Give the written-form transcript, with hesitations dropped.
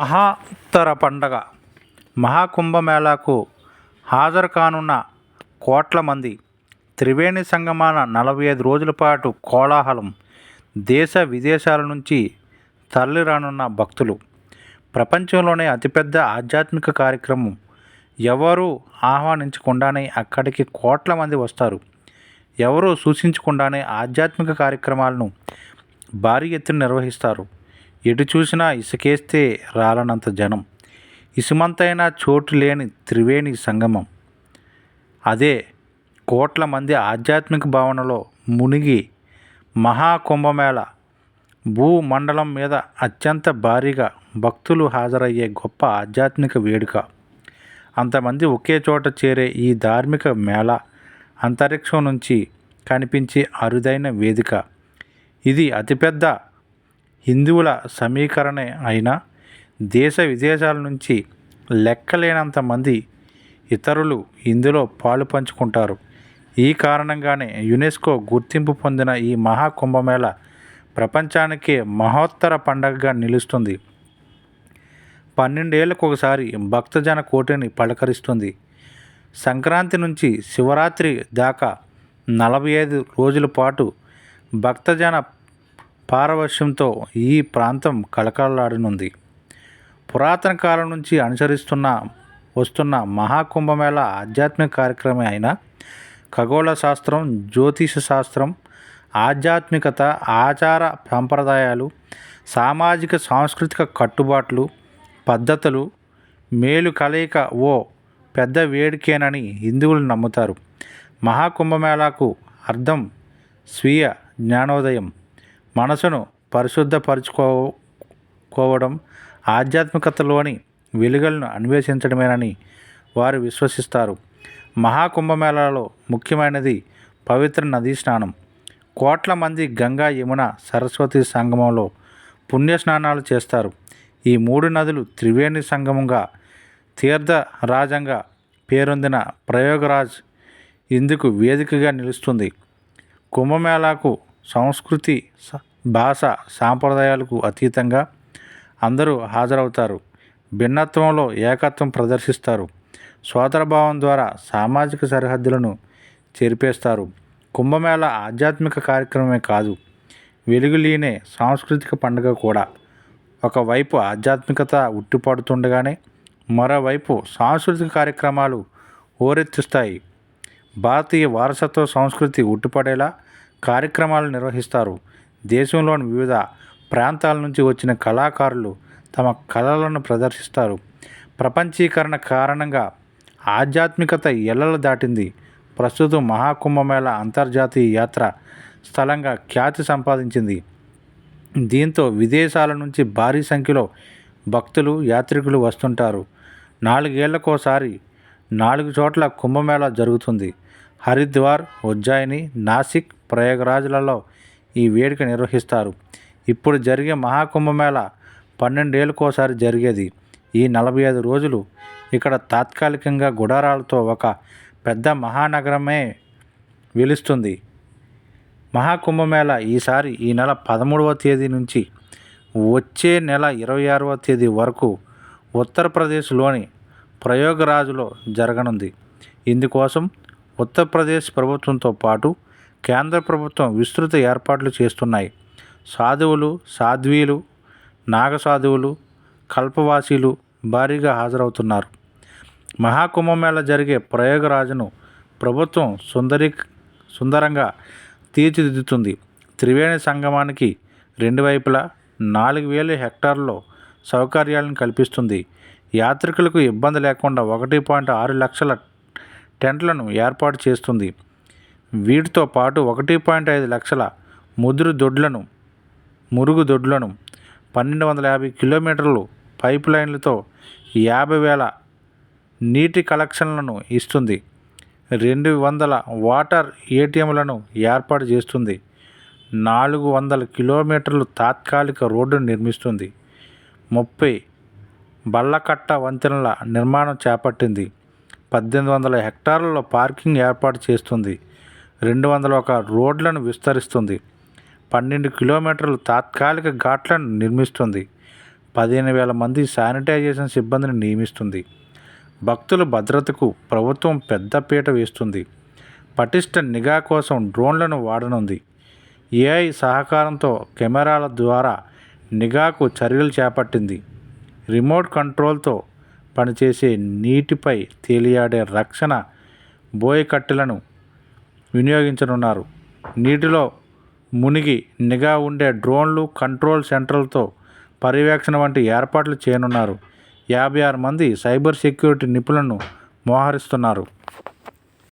మహత్తర పండగ మహాకుంభమేళాకు హాజరు కానున్న కోట్ల మంది. త్రివేణి సంగమాన 45 రోజుల పాటు కోలాహలం. దేశ విదేశాల నుంచి తరలిరానున్న భక్తులు. ప్రపంచంలోనే అతిపెద్ద ఆధ్యాత్మిక కార్యక్రమం. ఎవరూ ఆహ్వానించకుండానే అక్కడికి కోట్ల మంది వస్తారు. ఎవరూ సూచించకుండానే ఆధ్యాత్మిక కార్యక్రమాలను భారీ ఎత్తున నిర్వహిస్తారు. ఎటు చూసినా ఇసుకేస్తే రాలనంత జనం. ఇసుమంతైనా చోటు లేని త్రివేణి సంగమం. అదే కోట్ల మంది ఆధ్యాత్మిక భావనలో మునిగి మహాకుంభమేళ భూమండలం మీద అత్యంత భారీగా భక్తులు హాజరయ్యే గొప్ప ఆధ్యాత్మిక వేడుక. అంతమంది ఒకే చోట చేరే ఈ ధార్మిక మేళ అంతరిక్షం నుంచి కనిపించే అరుదైన వేదిక. ఇది అతిపెద్ద హిందువుల సమీకరణ అయినా దేశ విదేశాల నుంచి లెక్కలేనంత మంది ఇతరులు ఇందులో పాలు పంచుకుంటారు. ఈ కారణంగానే యునెస్కో గుర్తింపు పొందిన ఈ మహాకుంభమేళ ప్రపంచానికే మహోత్తర పండగగా నిలుస్తుంది. 12 ఏళ్లకు ఒకసారి భక్తజన కోటిని పలకరిస్తుంది. సంక్రాంతి నుంచి శివరాత్రి దాకా 45 రోజుల పాటు భక్తజన పారవశ్యంతో ఈ ప్రాంతం కళకళలాడనుంది. పురాతన కాలం నుంచి వస్తున్న మహాకుంభమేళ ఆధ్యాత్మిక కార్యక్రమే అయినా ఖగోళ శాస్త్రం, జ్యోతిష శాస్త్రం, ఆధ్యాత్మికత, ఆచార సంప్రదాయాలు, సామాజిక సాంస్కృతిక కట్టుబాట్లు, పద్ధతులు మేలు కలయిక ఓ పెద్ద వేడుకేనని హిందువులు నమ్ముతారు. మహాకుంభమేళాకు అర్థం స్వీయ జ్ఞానోదయం, మనసును పరిశుద్ధపరచుకోవడం, ఆధ్యాత్మికతలోని వెలుగులను అన్వేషించడమేనని వారు విశ్వసిస్తారు. మహాకుంభమేళాలో ముఖ్యమైనది పవిత్ర నదీ స్నానం. కోట్ల మంది గంగా, యమున, సరస్వతి సంగమంలో పుణ్యస్నానాలు చేస్తారు. ఈ 3 నదులు త్రివేణి సంగమంగా, తీర్థరాజంగా పేరొందిన ప్రయాగరాజ్ ఇందుకు వేదికగా నిలుస్తుంది. కుంభమేళాకు సంస్కృతి, భాష, సాంప్రదాయాలకు అతీతంగా అందరూ హాజరవుతారు. భిన్నత్వంలో ఏకత్వం ప్రదర్శిస్తారు. సోదరభావం ద్వారా సామాజిక సరిహద్దులను చెరిపేస్తారు. కుంభమేళా ఆధ్యాత్మిక కార్యక్రమమే కాదు, వెలుగులీనే సాంస్కృతిక పండుగ కూడా. ఒకవైపు ఆధ్యాత్మికత ఉట్టిపడుతుండగానే మరోవైపు సాంస్కృతిక కార్యక్రమాలు హోరెత్తిస్తాయి. భారతీయ వారసత్వ సంస్కృతి ఉట్టిపడేలా కార్యక్రమాలు నిర్వహిస్తారు. దేశంలోని వివిధ ప్రాంతాల నుంచి వచ్చిన కళాకారులు తమ కళలను ప్రదర్శిస్తారు. ప్రపంచీకరణ కారణంగా ఆధ్యాత్మికత ఎల్లలు దాటింది. ప్రస్తుతం మహాకుంభమేళ అంతర్జాతీయ యాత్ర స్థలంగా ఖ్యాతి సంపాదించింది. దీంతో విదేశాల నుంచి భారీ సంఖ్యలో భక్తులు, యాత్రికులు వస్తుంటారు. 4 ఏళ్లకోసారి 4 చోట్ల కుంభమేళా జరుగుతుంది. హరిద్వార్, ఉజ్జయిని, నాసిక్, ప్రయాగరాజ్లలో ఈ వేడుక నిర్వహిస్తారు. ఇప్పుడు జరిగే మహాకుంభమేళ 12 ఏళ్లకోసారి జరిగేది. ఈ 45 రోజులు ఇక్కడ తాత్కాలికంగా గుడారాలతో ఒక పెద్ద మహానగరమే వెలుస్తుంది. మహాకుంభమేళ ఈసారి ఈ నెల 13వ తేదీ నుంచి వచ్చే నెల 26వ తేదీ వరకు ఉత్తరప్రదేశ్లోని ప్రయాగరాజ్లో జరగనుంది. ఇందుకోసం ఉత్తరప్రదేశ్ ప్రభుత్వంతో పాటు కేంద్ర ప్రభుత్వం విస్తృత ఏర్పాట్లు చేస్తున్నాయి. సాధువులు, సాధ్వీలు, నాగసాధువులు, కల్పవాసీలు భారీగా హాజరవుతున్నారు. మహాకుంభమేళ జరిగే ప్రయాగరాజ్ను ప్రభుత్వం సుందరంగా తీర్చిదిద్దుతుంది. త్రివేణి సంగమానికి 2 వైపులా 4000 హెక్టార్లలో సౌకర్యాలను కల్పిస్తుంది. యాత్రికులకు ఇబ్బంది లేకుండా 1.6 లక్షల టెంట్లను ఏర్పాటు చేస్తుంది. వీటితో పాటు 1.5 లక్షల మురుగుదొడ్లను, 1250 కిలోమీటర్లు పైప్ లైన్లతో 50,000 నీటి కలెక్షన్లను ఇస్తుంది. 200 వాటర్ ఏటీఎంలను ఏర్పాటు చేస్తుంది. 400 కిలోమీటర్లు తాత్కాలిక రోడ్డును నిర్మిస్తుంది. 30 బళ్ళకట్ట వంతెనల నిర్మాణం చేపట్టింది. 1800 హెక్టార్లలో పార్కింగ్ ఏర్పాటు చేస్తుంది. 201 రోడ్లను విస్తరిస్తుంది. 12 కిలోమీటర్లు తాత్కాలిక ఘాట్లను నిర్మిస్తుంది. 15,000 మంది శానిటైజేషన్ సిబ్బందిని నియమిస్తుంది. భక్తుల భద్రతకు ప్రభుత్వం పెద్దపీట వేస్తుంది. పటిష్ట నిఘా కోసం డ్రోన్లను వాడనుంది. ఏఐ సహకారంతో కెమెరాల ద్వారా నిఘాకు చర్యలు చేపట్టింది. రిమోట్ కంట్రోల్తో పనిచేసే నీటిపై తేలియాడే రక్షణ బోయకట్టెలను వినియోగించనున్నారు. నీటిలో మునిగి నిఘా ఉండే డ్రోన్లు, కంట్రోల్ సెంటర్లతో పర్యవేక్షణ వంటి ఏర్పాట్లు చేయనున్నారు. 56 మంది సైబర్ సెక్యూరిటీ నిపుణులను మోహరిస్తున్నారు.